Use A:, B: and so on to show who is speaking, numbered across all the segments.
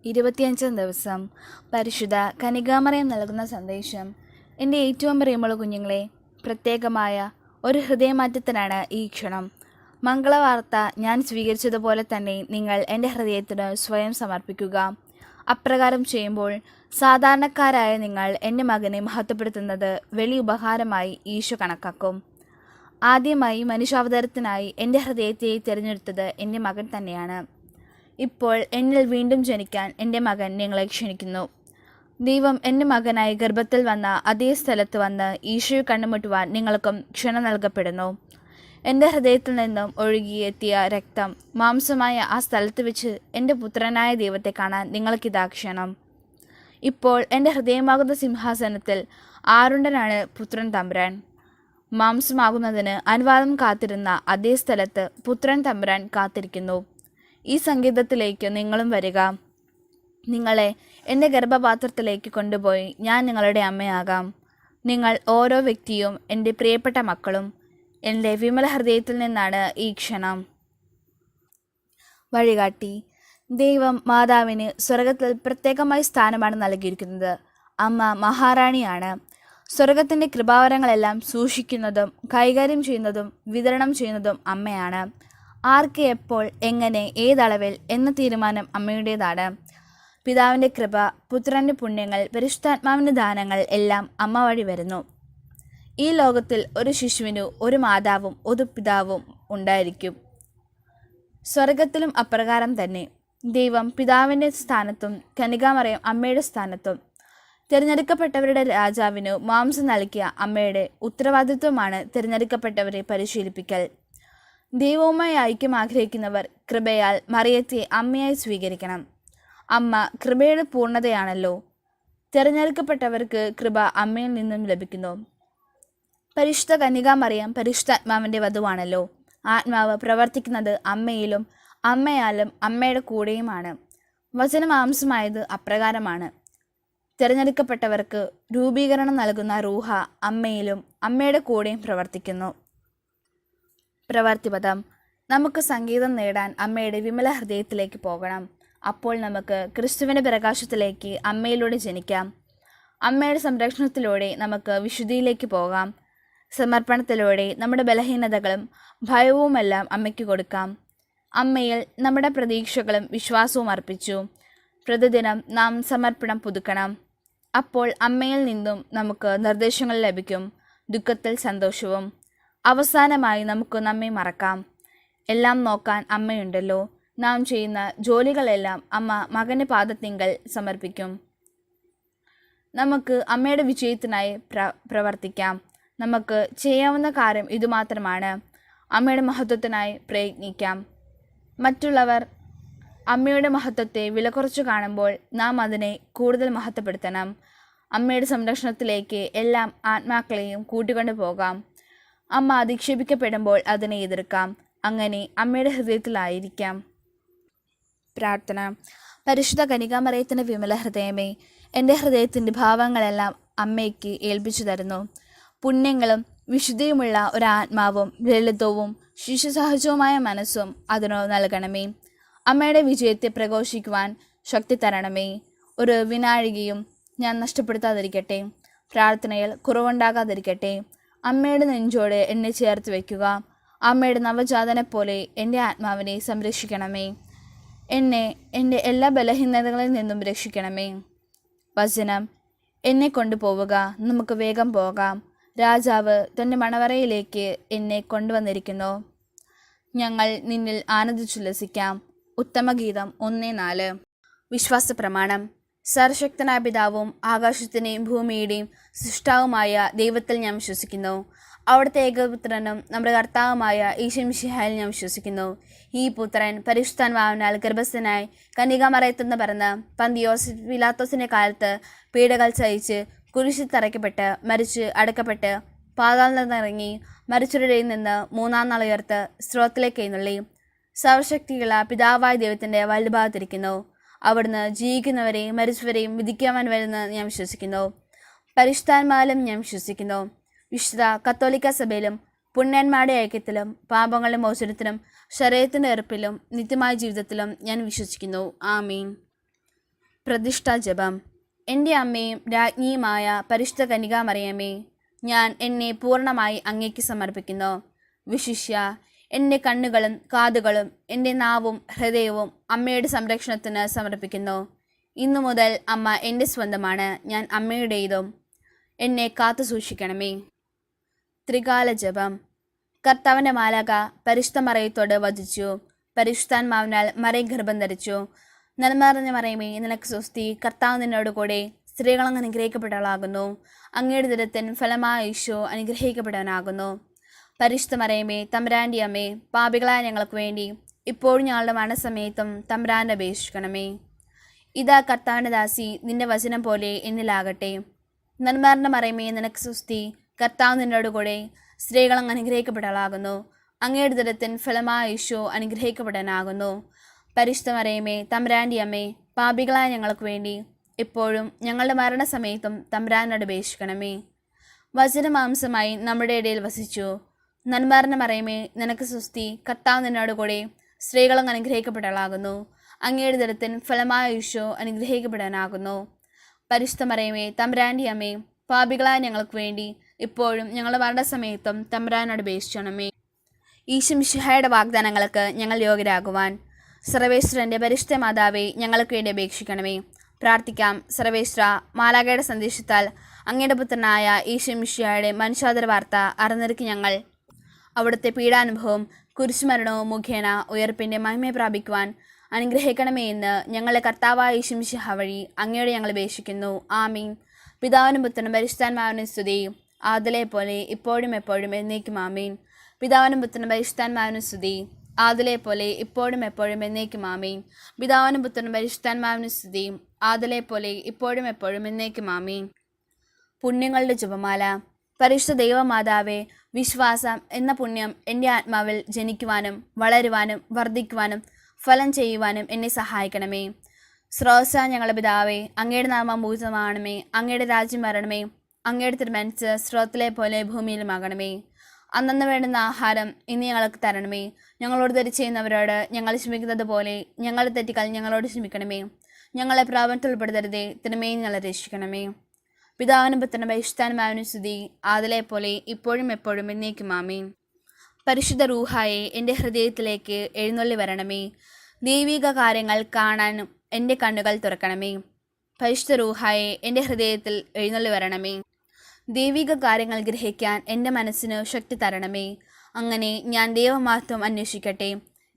A: 25 ദിവസം പരിശുദ്ധ കന്യകാമറിയം നൽകുന്ന സന്ദേശം. എൻ്റെ ഏറ്റവും പ്രിയമുള്ള കുഞ്ഞുങ്ങളെ, പ്രത്യേകമായ ഒരു ഹൃദയമാറ്റത്തിനാണ് ഈ ക്ഷണം. മംഗളവാർത്ത ഞാൻ സ്വീകരിച്ചതുപോലെ തന്നെ നിങ്ങൾ എൻ്റെ ഹൃദയത്തിന് സ്വയം സമർപ്പിക്കുക. അപ്രകാരം ചെയ്യുമ്പോൾ സാധാരണക്കാരായ നിങ്ങൾ എൻ്റെ മകനെ മഹത്വപ്പെടുത്തുന്നത് വലിയ ഉപഹാരമായി ഈശോ കണക്കാക്കും. ആദ്യമായി മനുഷ്യാവതാരത്തിനായി എൻ്റെ ഹൃദയത്തെ തിരഞ്ഞെടുത്തത് എൻ്റെ മകൻ തന്നെയാണ്. ഇപ്പോൾ എന്നിൽ വീണ്ടും ജനിക്കാൻ എൻ്റെ മകൻ നിങ്ങളെ ക്ഷണിക്കുന്നു. ദൈവം എൻ്റെ മകനായി ഗർഭത്തിൽ വന്ന അതേ സ്ഥലത്ത് വന്ന് ഈശോയെ കണ്ടുമുട്ടുവാൻ നിങ്ങൾക്കും ക്ഷണം നൽകപ്പെടുന്നു. എൻ്റെ ഹൃദയത്തിൽ നിന്നും ഒഴുകിയെത്തിയ രക്തം മാംസമായ ആ സ്ഥലത്ത് വെച്ച് എൻ്റെ പുത്രനായ ദൈവത്തെ കാണാൻ നിങ്ങൾക്കിതാ ക്ഷണം. ഇപ്പോൾ എൻ്റെ ഹൃദയമാകുന്ന സിംഹാസനത്തിൽ ആരുണ്ടനാണ് പുത്രൻ തമ്പുരാൻ. മാംസമാകുന്നതിന് അനുവാദം കാത്തിരുന്ന അതേ സ്ഥലത്ത് പുത്രൻ തമ്പുരാൻ കാത്തിരിക്കുന്നു. ഈ സംഗീതത്തിലേക്ക് നിങ്ങളും വരിക. നിങ്ങളെ എൻ്റെ ഗർഭപാത്രത്തിലേക്ക് കൊണ്ടുപോയി ഞാൻ നിങ്ങളുടെ അമ്മയാകാം. നിങ്ങൾ ഓരോ വ്യക്തിയും എൻ്റെ പ്രിയപ്പെട്ട മക്കളും. എൻ്റെ വിമല ഹൃദയത്തിൽ നിന്നാണ് ഈ ക്ഷണം. വഴികാട്ടി. ദൈവം മാതാവിന് സ്വർഗത്തിൽ പ്രത്യേകമായ സ്ഥാനമാണ് നൽകിയിരിക്കുന്നത്. അമ്മ മഹാറാണിയാണ്. സ്വർഗത്തിൻ്റെ കൃപാവരങ്ങളെല്ലാം സൂക്ഷിക്കുന്നതും കൈകാര്യം ചെയ്യുന്നതും വിതരണം ചെയ്യുന്നതും അമ്മയാണ്. ആർക്ക്, എപ്പോൾ, എങ്ങനെ, ഏതളവിൽ എന്ന തീരുമാനം അമ്മയുടേതാണ്. പിതാവിൻ്റെ കൃപ, പുത്രൻ്റെ പുണ്യങ്ങൾ, പരിശുദ്ധാത്മാവിൻ്റെ ദാനങ്ങൾ എല്ലാം അമ്മ വഴി വരുന്നു. ഈ ലോകത്തിൽ ഒരു ശിശുവിനു ഒരു മാതാവും ഒരു പിതാവും ഉണ്ടായിരിക്കും. സ്വർഗത്തിലും അപ്രകാരം തന്നെ. ദൈവം പിതാവിൻ്റെ സ്ഥാനത്തും കന്യകാമറിയം അമ്മയുടെ സ്ഥാനത്തും. തിരഞ്ഞെടുക്കപ്പെട്ടവരുടെ രാജാവിനു മാംസം നൽകിയ അമ്മയുടെ ഉത്തരവാദിത്വമാണ് തിരഞ്ഞെടുക്കപ്പെട്ടവരെ പരിശീലിപ്പിക്കൽ. ദൈവവുമായി ഐക്യം ആഗ്രഹിക്കുന്നവർ കൃപയാൽ മറിയത്തെ അമ്മയായി സ്വീകരിക്കണം. അമ്മ കൃപയുടെ പൂർണ്ണതയാണല്ലോ. തിരഞ്ഞെടുക്കപ്പെട്ടവർക്ക് കൃപ അമ്മയിൽ നിന്നും ലഭിക്കുന്നു. പരിശുദ്ധ കന്യകാമറിയം പരിശുദ്ധാത്മാവിൻ്റെ വധുവാണല്ലോ. ആത്മാവ് പ്രവർത്തിക്കുന്നത് അമ്മയിലും അമ്മയാലും അമ്മയുടെ കൂടെയുമാണ്. വചനം മാംസമായത് അപ്രകാരമാണ്. തിരഞ്ഞെടുക്കപ്പെട്ടവർക്ക് രൂപീകരണം നൽകുന്ന റൂഹ അമ്മയിലും അമ്മയുടെ കൂടെയും പ്രവർത്തിക്കുന്നു. പ്രവർത്തിപദം. നമുക്ക് സംഗീതം നേടാൻ അമ്മയുടെ വിമല ഹൃദയത്തിലേക്ക് പോകണം. അപ്പോൾ നമുക്ക് ക്രിസ്തുവിൻ്റെ പ്രകാശത്തിലേക്ക് അമ്മയിലൂടെ ജനിക്കാം. അമ്മയുടെ സംരക്ഷണത്തിലൂടെ നമുക്ക് വിശുദ്ധിയിലേക്ക് പോകാം. സമർപ്പണത്തിലൂടെ നമ്മുടെ ബലഹീനതകളും ഭയവുമെല്ലാം അമ്മയ്ക്ക് കൊടുക്കാം. അമ്മയിൽ നമ്മുടെ പ്രതീക്ഷകളും വിശ്വാസവും അർപ്പിച്ചു പ്രതിദിനം നാം സമർപ്പണം പുതുക്കണം. അപ്പോൾ അമ്മയിൽ നിന്നും നമുക്ക് നിർദ്ദേശങ്ങൾ ലഭിക്കും, ദുഃഖത്തിൽ സന്തോഷവും. അവസാനമായി നമുക്ക് നമ്മെ മറക്കാം. എല്ലാം നോക്കാൻ അമ്മയുണ്ടല്ലോ. നാം ചെയ്യുന്ന ജോലികളെല്ലാം അമ്മ മകൻ്റെ പാദത്തിങ്കൽ സമർപ്പിക്കും. നമുക്ക് അമ്മയുടെ വിജയത്തിനായി പ്രവർത്തിക്കാം. നമുക്ക് ചെയ്യാവുന്ന കാര്യം ഇതുമാത്രമാണ്. അമ്മയുടെ മഹത്വത്തിനായി പ്രയത്നിക്കാം. മറ്റുള്ളവർ അമ്മയുടെ മഹത്വത്തെ വിലകുറച്ചു കാണുമ്പോൾ നാം അതിനെ കൂടുതൽ മഹത്വപ്പെടുത്തണം. അമ്മയുടെ സംരക്ഷണത്തിലേക്ക് എല്ലാ ആത്മാക്കളെയും കൂട്ടിക്കൊണ്ടു പോകാം. അമ്മ അധിക്ഷേപിക്കപ്പെടുമ്പോൾ അതിനെ എതിർക്കാം. അങ്ങനെ അമ്മയുടെ ഹൃദയത്തിലായിരിക്കാം. പ്രാർത്ഥന. പരിശുദ്ധ കന്യകാമറിയത്തിൻ്റെ വിമല ഹൃദയമേ, എൻ്റെ ഹൃദയത്തിൻ്റെ ഭാവങ്ങളെല്ലാം അമ്മയ്ക്ക് ഏൽപ്പിച്ചു തരുന്നു. പുണ്യങ്ങളും വിശുദ്ധിയുമുള്ള ഒരാത്മാവും ലളിതവും ശിശുസഹജവുമായ മനസ്സും അതിനു നൽകണമേ. അമ്മയുടെ വിജയത്തെ പ്രഘോഷിക്കുവാൻ ശക്തി തരണമേ. ഒരു വിനാഴികയും ഞാൻ നഷ്ടപ്പെടുത്താതിരിക്കട്ടെ. പ്രാർത്ഥനയിൽ കുറവുണ്ടാകാതിരിക്കട്ടെ. അമ്മയുടെ നെഞ്ചോട് എന്നെ ചേർത്ത് വയ്ക്കുക. അമ്മയുടെ നവജാതനെ പോലെ എൻ്റെ ആത്മാവിനെ സംരക്ഷിക്കണമേ. എന്നെ എൻ്റെ എല്ലാ ബലഹീനതകളിൽ നിന്നും രക്ഷിക്കണമേ. വചനം. എന്നെ കൊണ്ടുപോവുക, നമുക്ക് വേഗം പോകാം. രാജാവ് തൻ്റെ മണവറയിലേക്ക് എന്നെ കൊണ്ടുവന്നിരിക്കുന്നു. ഞങ്ങൾ നിന്നിൽ ആനന്ദിച്ചുല്ലസിക്കാം. ഉത്തമഗീതം 1:4. വിശ്വാസ പ്രമാണം. സർവശക്തനായ പിതാവും ആകാശത്തിൻ്റെയും ഭൂമിയുടെയും സൃഷ്ടാവുമായ ദൈവത്തിൽ ഞാൻ വിശ്വസിക്കുന്നു. അവിടുത്തെ ഏകപുത്രനും നമ്മുടെ കർത്താവുമായ ഈശോ മിശിഹായിൽ ഞാൻ വിശ്വസിക്കുന്നു. ഈ പുത്രൻ പരിശുദ്ധാത്മാവിനാൽ ഗർഭസ്ഥനായി കന്യകാമറിയത്തുനിന്ന് പിറന്ന് പന്തിയോസ് പിലാത്തോസിൻ്റെ കാലത്ത് പീഡകൾ സഹിച്ച് കുരിശിൽ തറയ്ക്കപ്പെട്ട് മരിച്ച് അടക്കപ്പെട്ട് പാതാളത്തിൽ നിന്നിറങ്ങി മരിച്ചവരുടെ നിന്ന് 3-ാം നാൾ ഉയർത്ത് സ്രോതത്തിലേക്ക് എഴുന്നള്ളി സർവശക്തിയുള്ള പിതാവായ ദൈവത്തിൻ്റെ വലതുഭാഗത്തിരിക്കുന്നു. അവിടുന്ന് ജീവിക്കുന്നവരെയും മരിച്ചവരെയും വിധിക്കുവാൻ വരുന്ന ഞാൻ വിശ്വസിക്കുന്നു. പരിശുദ്ധാത്മാവിലും ഞാൻ വിശ്വസിക്കുന്നു. വിശുദ്ധ കത്തോലിക്ക സഭയിലും പുണ്യന്മാരുടെ ഐക്യത്തിലും പാപങ്ങളുടെ മോചനത്തിലും ശരീരത്തിൻ്റെ ഉറപ്പിലും നിത്യമായ ജീവിതത്തിലും ഞാൻ വിശ്വസിക്കുന്നു. ആമീൻ. പ്രതിഷ്ഠാ ജപം. എൻ്റെ അമ്മയും രാജ്ഞിയുമായ പരിശുദ്ധ കന്യകാമറിയമേ, ഞാൻ എന്നെ പൂർണ്ണമായി അങ്ങേക്ക് സമർപ്പിക്കുന്നു. വിശിഷ്യ എൻ്റെ കണ്ണുകളും കാതുകളും എൻ്റെ നാവും ഹൃദയവും അമ്മയുടെ സംരക്ഷണത്തിന് സമർപ്പിക്കുന്നു. ഇന്നു മുതൽ അമ്മ എൻ്റെ സ്വന്തമാണ്, ഞാൻ അമ്മയുടേതും. എന്നെ കാത്തു സൂക്ഷിക്കണമേ. ത്രികാല ജപം. കർത്താവിൻ്റെ മാലാഖ പരിശുദ്ധ മറിയത്തോട് വചിച്ചു. പരിശുദ്ധാത്മാവിനാൽ മറിയം ഗർഭം ധരിച്ചു. നന്മറിഞ്ഞ മറിയമേ, നിനക്ക് സ്വസ്തി, കർത്താവ് നിന്നോട് കൂടെ സ്ത്രീകളങ്ങ് അനുഗ്രഹിക്കപ്പെട്ടവളാകുന്നു. അങ്ങയുടെ ദുരത്തിൻ ഫലമായ ഈശോ അനുഗ്രഹിക്കപ്പെട്ടവനാകുന്നു. പരിശുദ്ധ മറിയമേ, തമ്പുരാൻ്റെ അമ്മേ, പാപികളായ ഞങ്ങൾക്ക് വേണ്ടി ഇപ്പോഴും ഞങ്ങളുടെ മരണസമയത്തും തമ്പുരാനെ അപേക്ഷിക്കണമേ. ഇതാ കർത്താവിൻ്റെ ദാസി, നിന്റെ വചനം പോലെ എന്നിലാകട്ടെ. നന്മറിഞ്ഞ മറിയമേ, നിനക്ക് സ്വസ്തി, കർത്താവ് നിന്നോട് കൂടെ സ്ത്രീകളങ്ങ് അനുഗ്രഹിക്കപ്പെട്ടവളാകുന്നു. അങ്ങയുടെ ദുരത്തിൻ ഫലമായ ഈശോ അനുഗ്രഹിക്കപ്പെടാനാകുന്നു. പരിശുദ്ധ മറിയമേ, തമ്പുരാൻ്റെ അമ്മേ, പാപികളായ ഞങ്ങൾക്ക് വേണ്ടി ഇപ്പോഴും ഞങ്ങളുടെ മരണസമയത്തും തമ്പുരാനോട് അപേക്ഷിക്കണമേ. വചനമാംസമായി നമ്മുടെ ഇടയിൽ വസിച്ചു. നന്മറിഞ്ഞ മറിയമേ, നിനക്ക് സ്വസ്തി, കർത്താവ് നിന്നോട് കൂടെ സ്ത്രീകളങ്ങ് അനുഗ്രഹിക്കപ്പെട്ടവളാകുന്നു. അങ്ങയുടെ ദുരത്തിൻ ഫലമായ ഈശോ അനുഗ്രഹിക്കപ്പെടാനാകുന്നു. പരിശുദ്ധ മറിയമേ, തമ്പുരാൻ്റെ അമ്മേ, പാപികളായ ഞങ്ങൾക്ക് വേണ്ടി ഇപ്പോഴും ഞങ്ങളുടെ മരണസമയത്തും തമ്പുരാനോട് അപേക്ഷിക്കണമേ. ഈശോ മിശിഹായുടെ വാഗ്ദാനങ്ങൾക്ക് ഞങ്ങൾ യോഗ്യരാകുവാൻ സർവേശ്വരൻ്റെ പരിശുദ്ധ മാതാവേ, ഞങ്ങൾക്ക് വേണ്ടി അപേക്ഷിക്കണമേ. പ്രാർത്ഥിക്കാം. സർവേശ്വര, മാലാഖയുടെ സന്ദേശത്താൽ അങ്ങയുടെ പുത്രനായ ഈശോ മിശിഹായുടെ മനുഷ്യാതര വാർത്ത അറിഞ്ഞിരിക്ക് ഞങ്ങൾ അവിടുത്തെ പീഡാനുഭവം കുരിശുമരണവും മുഖേന ഉയർപ്പിൻ്റെ മഹിമയെ പ്രാപിക്കുവാൻ അനുഗ്രഹിക്കണമേ എന്ന് ഞങ്ങളെ കർത്താവായ ഈശോ മിശിഹ വഴി അങ്ങയോട് ഞങ്ങൾ അപേക്ഷിക്കുന്നു. ആമീൻ. പിതാവിനും പുത്രനും പരിശുദ്ധാത്മാവിനും സ്തുതി, ആദിലെ പോലെ ഇപ്പോഴും എപ്പോഴും എന്നേക്കും. ആമീൻ. പിതാവിനും പുത്രനും പരിശുദ്ധാത്മാവിനും സ്തുതി, ആദിലെ പോലെ ഇപ്പോഴും എപ്പോഴും എന്നേക്കും. ആമീൻ. പിതാവിനും പുത്രനും പരിശുദ്ധാത്മാവിനും സ്തുതി, ആദിലെ പോലെ ഇപ്പോഴും എപ്പോഴും എന്നേക്കും. ആമീൻ. പുണ്യങ്ങളുടെ ജപമാല. പരിശുദ്ധ ദൈവമാതാവേ, വിശ്വാസം എന്ന പുണ്യം എൻ്റെ ആത്മാവിൽ ജനിക്കുവാനും വളരുവാനും വർദ്ധിക്കുവാനും ഫലം ചെയ്യുവാനും എന്നെ സഹായിക്കണമേ. സ്രോതസ്സാ ഞങ്ങളുടെ പിതാവേ, അങ്ങയുടെ നാമം പൂജിതമാകണമേ. അങ്ങയുടെ രാജ്യം വരണമേ. അങ്ങയുടെ തിരുമനസ്സ് സ്രോതത്തിലെ പോലെ ഭൂമിയിലുമാകണമേ. അന്നന്ന് വേണ്ടുന്ന ആഹാരം ഇന്ന് ഞങ്ങൾക്ക് തരണമേ. ഞങ്ങളോട് തെറ്റ് ചെയ്യുന്നവരോട് ഞങ്ങൾ ക്ഷമിക്കുന്നത് പോലെ ഞങ്ങളുടെ തെറ്റുകൾ ഞങ്ങളോട് ക്ഷമിക്കണമേ. ഞങ്ങളെ പ്രാപത്തിൽ ഉൾപ്പെടുത്തരുതേ, തിന്മയിൽ ഞങ്ങളെ രക്ഷിക്കണമേ. പിതാവിനും പുത്രനും പരിശുദ്ധാത്മാവിനും സ്തുതി, ആദിലെ പോലെ ഇപ്പോഴും എപ്പോഴും എന്നേക്കും. ആമീൻ. പരിശുദ്ധ റൂഹായെ എൻ്റെ ഹൃദയത്തിലേക്ക് എഴുന്നള്ളി വരണമേ. ദൈവിക കാര്യങ്ങൾ കാണാനും എൻ്റെ കണ്ണുകൾ തുറക്കണമേ. പരിശുദ്ധ റൂഹായെ എൻ്റെ ഹൃദയത്തിൽ എഴുന്നള്ളി വരണമേ. ദൈവിക കാര്യങ്ങൾ ഗ്രഹിക്കാൻ എൻ്റെ മനസ്സിന് ശക്തി തരണമേ. അങ്ങനെ ഞാൻ ദൈവമഹത്വം അന്വേഷിക്കട്ടെ.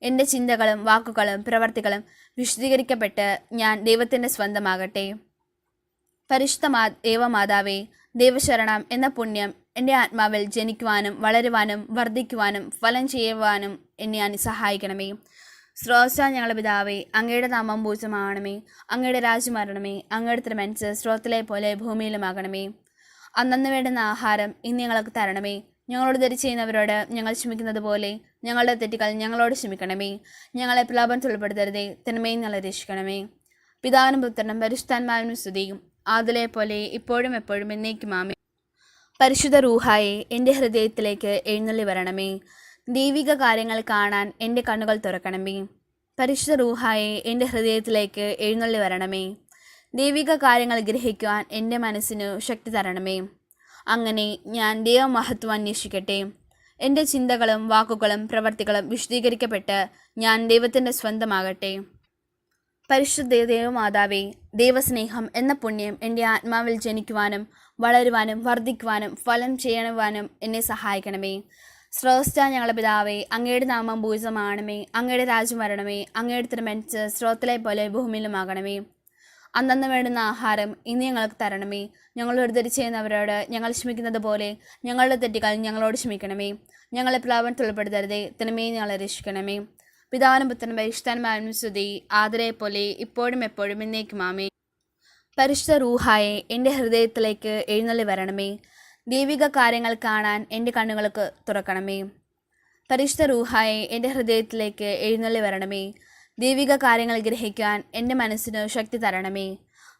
A: എൻ്റെ ചിന്തകളും വാക്കുകളും പ്രവർത്തികളും വിശദീകരിക്കപ്പെട്ട് ഞാൻ ദൈവത്തിൻ്റെ സ്വന്തമാകട്ടെ. പരിശുദ്ധ ദൈവമാതാവേ, ദൈവശരണം എന്ന പുണ്യം എൻ്റെ ആത്മാവിൽ ജനിക്കുവാനും വളരുവാനും വർദ്ധിക്കുവാനും ഫലം ചെയ്യുവാനും എന്നെ സഹായിക്കണമേ. സ്രോതസ്സാ ഞങ്ങളുടെ പിതാവേ, അങ്ങയുടെ നാമം പൂജിതമാകണമേ. അങ്ങയുടെ രാജ്യം വരണമേ. അങ്ങയുടെ തിരുമനസ്സ് സ്രോതത്തിലെ പോലെ ഭൂമിയിലുമാകണമേ. അന്നന്ന് വേണ്ടുന്ന ആഹാരം ഇന്ന് ഞങ്ങൾക്ക് തരണമേ. ഞങ്ങളോട് തെറ്റ് ചെയ്യുന്നവരോട് ഞങ്ങൾ ക്ഷമിക്കുന്നത് പോലെ ഞങ്ങളുടെ തെറ്റുകൾ ഞങ്ങളോട് ക്ഷമിക്കണമേ. ഞങ്ങളെ പ്രലോഭനത്തിൽ ഉൾപ്പെടുത്തരുതേ, തിന്മയിൽ ഞങ്ങളെ രക്ഷിക്കണമേ. പിതാവിനും പുത്രനും പരിശുദ്ധാത്മാവിനും സ്തുതിയും, ആദിലെ പോലെ ഇപ്പോഴും എപ്പോഴും എന്നേക്കും. ആമേൻ. പരിശുദ്ധ റൂഹായെ എൻ്റെ ഹൃദയത്തിലേക്ക് എഴുന്നള്ളി വരണമേ. ദൈവിക കാര്യങ്ങൾ കാണാൻ എൻ്റെ കണ്ണുകൾ തുറക്കണമേ. പരിശുദ്ധ റൂഹായെ എൻ്റെ ഹൃദയത്തിലേക്ക് എഴുന്നള്ളി വരണമേ. ദൈവിക കാര്യങ്ങൾ ഗ്രഹിക്കുവാൻ എൻ്റെ മനസ്സിന് ശക്തി തരണമേ. അങ്ങനെ ഞാൻ ദൈവമഹത്വം അന്വേഷിക്കട്ടെ. എൻ്റെ ചിന്തകളും വാക്കുകളും പ്രവർത്തികളും വിശദീകരിക്കപ്പെട്ട് ഞാൻ ദൈവത്തിൻ്റെ സ്വന്തമാകട്ടെ. പരിശുദ്ധ ദൈവമാതാവേ, ദൈവസ്നേഹം എന്ന പുണ്യം എൻ്റെ ആത്മാവിൽ ജനിക്കുവാനും വളരുവാനും വർദ്ധിക്കുവാനും ഫലം ചെയ്യുവാനും എന്നെ സഹായിക്കണമേ. സ്രോതസ്സാ ഞങ്ങളുടെ പിതാവേ, അങ്ങയുടെ നാമം പൂജിതമാകണമേ. അങ്ങയുടെ രാജ്യം വരണമേ. അങ്ങയുടെ തിരുമനസ്സ് സ്രോതത്തിലെ പോലെ ഭൂമിയിലുമാകണമേ. അന്നന്ന് വേണ്ടുന്ന ആഹാരം ഇന്ന് ഞങ്ങൾക്ക് തരണമേ. ഞങ്ങളോട് തെറ്റ് ചെയ്യുന്നവരോട് ഞങ്ങൾ ക്ഷമിക്കുന്നത് പോലെ ഞങ്ങളുടെ തെറ്റുകൾ ഞങ്ങളോട് ക്ഷമിക്കണമേ. ഞങ്ങളെ പ്രലോഭനത്തിൽ ഉൾപ്പെടുത്തരുതേ, തിന്മയിൽ ഞങ്ങളെ രക്ഷിക്കണമേ. പിതാവിനും പുത്രനും പരിശുദ്ധാത്മാവിനും സ്തുതി, ആദിലെ പോലെ ഇപ്പോഴും എപ്പോഴും എന്നേക്കും. ആമേൻ. പരിശുദ്ധ റൂഹായെ എൻ്റെ ഹൃദയത്തിലേക്ക് എഴുന്നള്ളി വരണമേ. ദൈവിക കാര്യങ്ങൾ കാണാൻ എൻ്റെ കണ്ണുകൾക്ക് തുറക്കണമേ. പരിശുദ്ധ റൂഹായെ എൻ്റെ ഹൃദയത്തിലേക്ക് എഴുന്നള്ളി വരണമേ. ദൈവിക കാര്യങ്ങൾ ഗ്രഹിക്കാൻ എൻ്റെ മനസ്സിന് ശക്തി തരണമേ.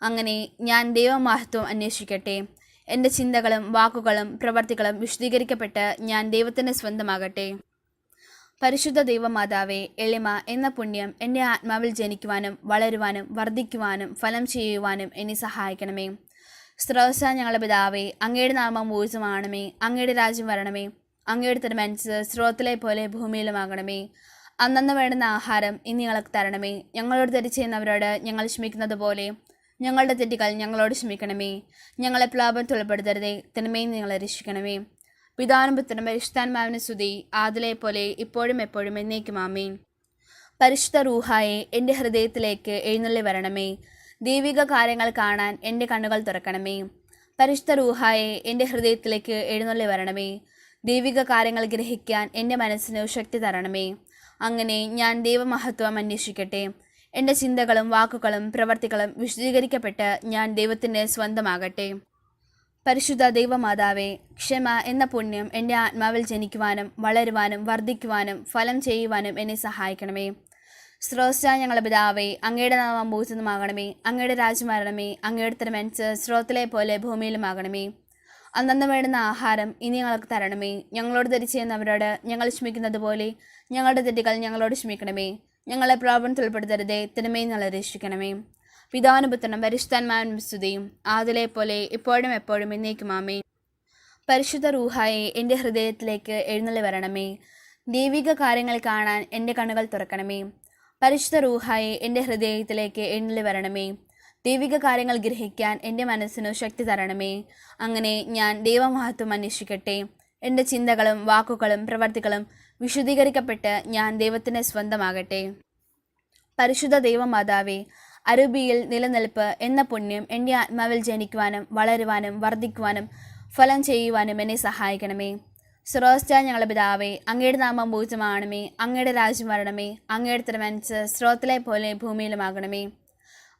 A: അങ്ങനെ ഞാൻ ദൈവമഹത്വം അന്വേഷിക്കട്ടെ. എൻ്റെ ചിന്തകളും വാക്കുകളും പ്രവർത്തികളും വിശദീകരിക്കപ്പെട്ട് ഞാൻ ദൈവത്തിൻ്റെ സ്വന്തമാകട്ടെ. പരിശുദ്ധ ദൈവമാതാവേ, എളിമ എന്ന പുണ്യം എൻ്റെ ആത്മാവിൽ ജനിക്കുവാനും വളരുവാനും വർദ്ധിക്കുവാനും ഫലം ചെയ്യുവാനും എന്നെ സഹായിക്കണമേ. സ്രോതസ്സായ ഞങ്ങളുടെ പിതാവേ, അങ്ങയുടെ നാമം പൂജിതമാകണമേ. അങ്ങയുടെ രാജ്യം വരണമേ. അങ്ങയുടെ തിരുമനസ്സ് സ്രോതത്തിലെ പോലെ ഭൂമിയിലുമാകണമേ. അന്നന്ന് വേണ്ടുന്ന ആഹാരം ഇന്ന് ഞങ്ങൾക്ക് തരണമേ. ഞങ്ങളോട് തെറ്റ് ചെയ്യുന്നവരോട് ഞങ്ങൾ ക്ഷമിക്കുന്നത് പോലെ ഞങ്ങളുടെ തെറ്റുകൾ ഞങ്ങളോട് ക്ഷമിക്കണമേ. ഞങ്ങളെ പ്രലോഭനത്തിൽ ഉൾപ്പെടുത്തരുതേ, തിന്മയിൽ ഞങ്ങളെ രക്ഷിക്കണമേ. പിതാവിനും പുത്രനും പരിശുദ്ധാത്മാവിനും സ്തുതി, ആദിലെ പോലെ ഇപ്പോഴും എപ്പോഴും എന്നേക്കും ആമേൻ. പരിശുദ്ധ റൂഹായെ എൻ്റെ ഹൃദയത്തിലേക്ക് എഴുന്നള്ളി വരണമേ. ദൈവിക കാര്യങ്ങൾ കാണാൻ എൻ്റെ കണ്ണുകൾ തുറക്കണമേ. പരിശുദ്ധ റൂഹായെ എൻ്റെ ഹൃദയത്തിലേക്ക് എഴുന്നള്ളി വരണമേ. ദൈവിക കാര്യങ്ങൾ ഗ്രഹിക്കാൻ എൻ്റെ മനസ്സിന് ശക്തി തരണമേ. അങ്ങനെ ഞാൻ ദൈവമഹത്വം അന്വേഷിക്കട്ടെ. എൻ്റെ ചിന്തകളും വാക്കുകളും പ്രവർത്തികളും വിശദീകരിക്കപ്പെട്ട് ഞാൻ ദൈവത്തിൻ്റെ സ്വന്തമാകട്ടെ. പരിശുദ്ധ ദൈവമാതാവേ, ക്ഷമ എന്ന പുണ്യം എൻ്റെ ആത്മാവിൽ ജനിക്കുവാനും വളരുവാനും വർദ്ധിക്കുവാനും ഫലം ചെയ്യുവാനും എന്നെ സഹായിക്കണമേ. സ്രോതസ്സായ ഞങ്ങളുടെ പിതാവേ, അങ്ങയുടെ നാമം പൂജിതമാകണമേ. അങ്ങയുടെ രാജ്യം വരണമേ. അങ്ങയുടെ തിരുമനസ്സ് സ്രോതത്തിലെ പോലെ ഭൂമിയിലുമാകണമേ. അന്നന്ന് വേണ്ടുന്ന ആഹാരം ഇനി ഞങ്ങൾക്ക് തരണമേ. ഞങ്ങളോട് തെറ്റ് ചെയ്യുന്നവരോട് ഞങ്ങൾ ക്ഷമിക്കുന്നത് പോലെ ഞങ്ങളുടെ തെറ്റുകൾ ഞങ്ങളോട് ക്ഷമിക്കണമേ. ഞങ്ങളെ പ്രലോഭനത്തിൽ ഉൾപ്പെടുത്തരുതേ, തിന്മയിൽ ഞങ്ങളെ രക്ഷിക്കണമേ. പിതാവിനും പുത്രനും പരിശുദ്ധാത്മാവിനും സ്തുതിയും, ആദിലെ പോലെ ഇപ്പോഴും എപ്പോഴും എന്നേക്കും ആമേൻ. പരിശുദ്ധ റൂഹായെ എൻ്റെ ഹൃദയത്തിലേക്ക് എഴുന്നള്ളി വരണമേ. ദൈവിക കാര്യങ്ങൾ കാണാൻ എൻ്റെ കണ്ണുകൾ തുറക്കണമേ. പരിശുദ്ധ റൂഹായെ എൻ്റെ ഹൃദയത്തിലേക്ക് എഴുന്നള്ളി വരണമേ. ദൈവിക കാര്യങ്ങൾ ഗ്രഹിക്കാൻ എൻ്റെ മനസ്സിന് ശക്തി തരണമേ. അങ്ങനെ ഞാൻ ദൈവമഹത്വം അന്വേഷിക്കട്ടെ. എൻ്റെ ചിന്തകളും വാക്കുകളും പ്രവർത്തികളും വിശുദ്ധീകരിക്കപ്പെട്ട് ഞാൻ ദൈവത്തിൻ്റെ സ്വന്തമാകട്ടെ. പരിശുദ്ധ ദൈവമാതാവേ, അരൂപിയിൽ നിലനിൽപ്പ് എന്ന പുണ്യം എൻ്റെ ആത്മാവിൽ ജനിക്കുവാനും വളരുവാനും വർദ്ധിക്കുവാനും ഫലം ചെയ്യുവാനും എന്നെ സഹായിക്കണമേ. സ്രോതസ്സായ ഞങ്ങളുടെ പിതാവേ, അങ്ങയുടെ നാമം പൂജിതമാകണമേ. അങ്ങയുടെ രാജ്യം വരണമേ. അങ്ങയുടെ തിരുമനസ്സ് സ്രോതത്തിലെ പോലെ ഭൂമിയിലുമാകണമേ.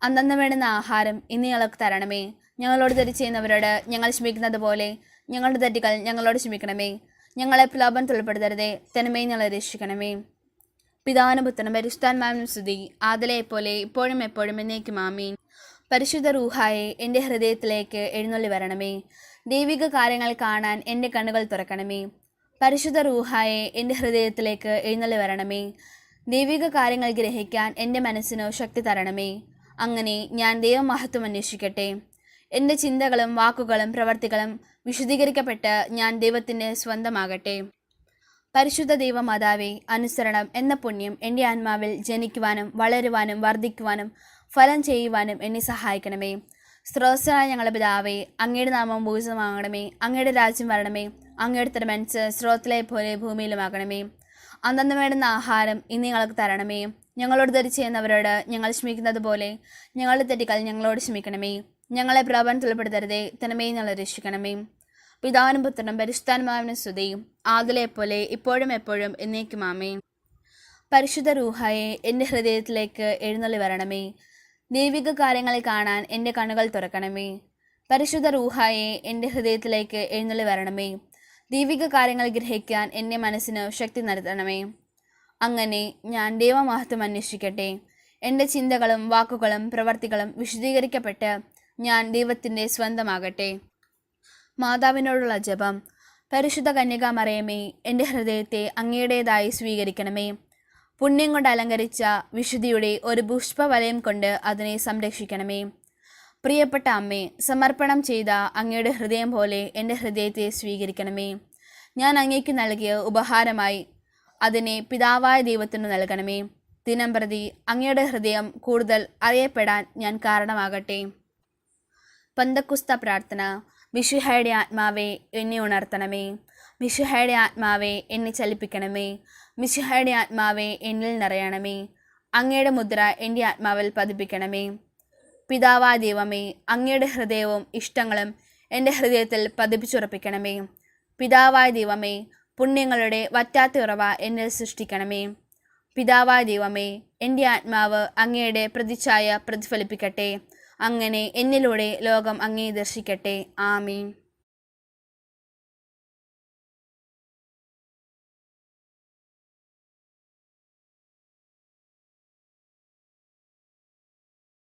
A: അന്നന്ന് വേണ്ടുന്ന ആഹാരം ഇന്ന് ഞങ്ങൾക്ക് തരണമേ. ഞങ്ങളോട് തെറ്റ് ചെയ്യുന്നവരോട് ഞങ്ങൾ ക്ഷമിക്കുന്നത് പോലെ ഞങ്ങളുടെ തെറ്റുകൾ ഞങ്ങളോട് ക്ഷമിക്കണമേ. ഞങ്ങളെ പ്രലോഭനത്തിൽ ഉൾപ്പെടുത്തരുതേ, തിന്മയിൽ ഞങ്ങളെ രക്ഷിക്കണമേ. പിതാവിനും പുത്രനും പരിശുദ്ധാത്മാവിനും സ്തുതി, ആദിലെ പോലെ ഇപ്പോഴും എപ്പോഴും എന്നേക്കും ആമേൻ. പരിശുദ്ധ റൂഹായെ എൻ്റെ ഹൃദയത്തിലേക്ക് എഴുന്നള്ളി വരണമേ. ദൈവിക കാര്യങ്ങൾ കാണാൻ എൻ്റെ കണ്ണുകൾ തുറക്കണമേ. പരിശുദ്ധ റൂഹായെ എൻ്റെ ഹൃദയത്തിലേക്ക് എഴുന്നള്ളി വരണമേ. ദൈവിക കാര്യങ്ങൾ ഗ്രഹിക്കാൻ എൻ്റെ മനസ്സിന് ശക്തി തരണമേ. അങ്ങനെ ഞാൻ ദൈവമഹത്വം അന്വേഷിക്കട്ടെ. എൻ്റെ ചിന്തകളും വാക്കുകളും പ്രവർത്തികളും വിശദീകരിക്കപ്പെട്ട് ഞാൻ ദൈവത്തിൻ്റെ സ്വന്തമാകട്ടെ. പരിശുദ്ധ ദൈവമാതാവേ, അനുസരണം എന്ന പുണ്യം എൻ്റെ ആത്മാവിൽ ജനിക്കുവാനും വളരുവാനും വർദ്ധിക്കുവാനും ഫലം ചെയ്യുവാനും എന്നെ സഹായിക്കണമേ. സ്രോതസ്സായ ഞങ്ങളുടെ പിതാവേ, അങ്ങയുടെ നാമം പൂജിതമാകണമേ. അങ്ങയുടെ രാജ്യം വരണമേ. അങ്ങയുടെ തിരുമനസ്സ് സ്രോതത്തിലെ പോലെ ഭൂമിയിലുമാകണമേ. അന്നന്ന് വേണ്ടുന്ന ആഹാരം ഇന്ന് ഞങ്ങൾക്ക് തരണമേ. ഞങ്ങളോട് തെറ്റ് ചെയ്യുന്നവരോട് ഞങ്ങൾ ക്ഷമിക്കുന്നത് പോലെ ഞങ്ങളുടെ തെറ്റുകൾ ഞങ്ങളോട് ക്ഷമിക്കണമേ. ഞങ്ങളെ പ്രലോഭനത്തിൽ ഉൾപ്പെടുത്തരുതേ, തിന്മയിൽ ഞങ്ങളെ രക്ഷിക്കണമേ. പിതാവിനും പുത്രനും പരിശുദ്ധാത്മാവിനും സ്തുതി, ആദിലെ പോലെ ഇപ്പോഴും എപ്പോഴും എന്നേക്കും ആമേൻ. പരിശുദ്ധ റൂഹായെ എൻ്റെ ഹൃദയത്തിലേക്ക് എഴുന്നള്ളി വരണമേ. ദൈവിക കാര്യങ്ങൾ കാണാൻ എൻ്റെ കണ്ണുകൾ തുറക്കണമേ. പരിശുദ്ധ റൂഹായെ എൻ്റെ ഹൃദയത്തിലേക്ക് എഴുന്നള്ളി വരണമേ. ദൈവിക കാര്യങ്ങൾ ഗ്രഹിക്കാൻ എൻ്റെ മനസ്സിന് ശക്തി നൽകണമേ. അങ്ങനെ ഞാൻ ദൈവമഹത്വം അന്വേഷിക്കട്ടെ. എൻ്റെ ചിന്തകളും വാക്കുകളും പ്രവർത്തികളും വിശദീകരിക്കപ്പെട്ട് ഞാൻ ദൈവത്തിൻ്റെ സ്വന്തമാകട്ടെ. മാതാവിനോടുള്ള ജപം. പരിശുദ്ധ കന്യകാമറിയമേ, എൻ്റെ ഹൃദയത്തെ അങ്ങയുടേതായി സ്വീകരിക്കണമേ. പുണ്യം കൊണ്ട് അലങ്കരിച്ച വിശുദ്ധിയുടെ ഒരു പുഷ്പവലയം കൊണ്ട് അതിനെ സംരക്ഷിക്കണമേ. പ്രിയപ്പെട്ട അമ്മേ, സമർപ്പണം ചെയ്ത അങ്ങയുടെ ഹൃദയം പോലെ എൻ്റെ ഹൃദയത്തെ സ്വീകരിക്കണമേ. ഞാൻ അങ്ങേക്ക് നൽകിയ ഉപഹാരമായി അതിനെ പിതാവായ ദൈവത്തിന് നൽകണമേ. ദിനംപ്രതി അങ്ങയുടെ ഹൃദയം കൂടുതൽ അറിയപ്പെടാൻ ഞാൻ കാരണമാകട്ടെ. പന്തക്കുസ്ത പ്രാർത്ഥന. മിശിഹായുടെ ആത്മാവെ, എന്നെ ഉണർത്തണമേ. മിശിഹായുടെ ആത്മാവെ, എന്നെ ചലിപ്പിക്കണമേ. മിശിഹായുടെ ആത്മാവെ, എന്നിൽ നിറയണമേ. അങ്ങയുടെ മുദ്ര എൻ്റെ ആത്മാവിൽ പതിപ്പിക്കണമേ. പിതാവായ ദൈവമേ, അങ്ങയുടെ ഹൃദയവും ഇഷ്ടങ്ങളും എൻ്റെ ഹൃദയത്തിൽ പതിപ്പിച്ചുറപ്പിക്കണമേ. പിതാവായ ദൈവമേ, പുണ്യങ്ങളുടെ വറ്റാത്ത ഉറവ എന്നിൽ സൃഷ്ടിക്കണമേ. പിതാവായ ദൈവമേ, എൻ്റെ ആത്മാവ് അങ്ങയുടെ പ്രതിച്ഛായ പ്രതിഫലിപ്പിക്കട്ടെ. അങ്ങനെ എന്നിലൂടെ ലോകം അങ്ങയെ ദർശിക്കട്ടെ. ആമീൻ.